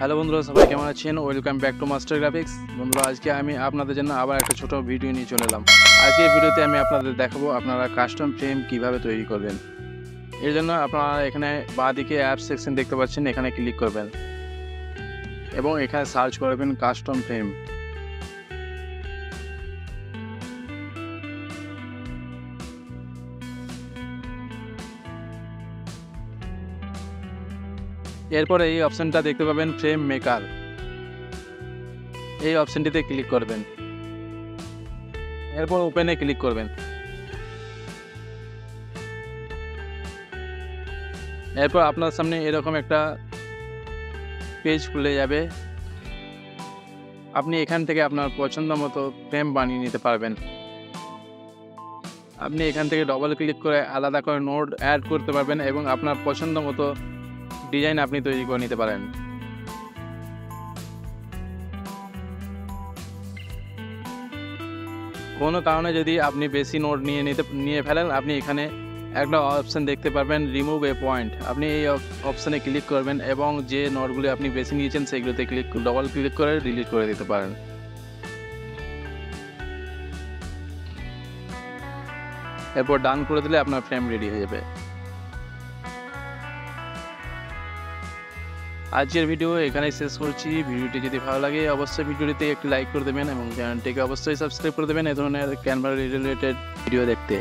Hello বন্ধুরা, সবাই কেমন আছেন? Welcome back to master graphics. বন্ধুরা, আজকে আমি আপনাদের জন্য আবার একটা ছোট ভিডিও নিয়ে চলে এলাম। আজকের ভিডিওতে আমি আপনাদের দেখাবো আপনারা কাস্টম ফ্রেম কিভাবে তৈরি করবেন। এর জন্য আপনারা এখানে বাঁদিকে অ্যাপ সেকশন দেখতে পাচ্ছেন, এখানে ক্লিক করবেন এবং এখানে সার্চ করবেন কাস্টম ফ্রেম। এরপরে এই অপশনটা দেখতে পাবেন ফ্রেম মেকার, এই অপশনটিতে ক্লিক করবেন, এরপর ওপেনে ক্লিক করবেন। এরপর আপনার সামনে এরকম একটা পেজ খুলে যাবে। আপনি এখান থেকে আপনার পছন্দ মতো ফ্রেম বানিয়ে নিতে পারবেন। আপনি এখান থেকে ডবল ক্লিক করে আলাদা করে নোড অ্যাড করতে পারবেন এবং আপনার পছন্দ মতো ডিজাইন আপনি তৈরি করে নিতে পারেন। কোনো কারণে যদি আপনি বেশি নোড নিয়ে ফেলেন, আপনি এখানে একটা অপশান দেখতে পারবেন রিমুভ এ পয়েন্ট। আপনি এই অপশানে ক্লিক করবেন এবং যে নোডগুলি আপনি বেশি নিয়েছেন সেগুলোতে ডবল ক্লিক করে ডিলিট করে দিতে পারেন। এরপর ডান করে দিলে আপনার ফ্রেম রেডি হয়ে যাবে। আজকের ভিডিও এখানেই শেষ করছি। ভিডিওটি যদি ভালো লাগে অবশ্যই ভিডিওটিতে একটি লাইক করে দেবেন এবং চ্যানেলটিকে অবশ্যই সাবস্ক্রাইব করে দেবেন এই ধরনের ক্যানভা রিলেটেড ভিডিও দেখতে।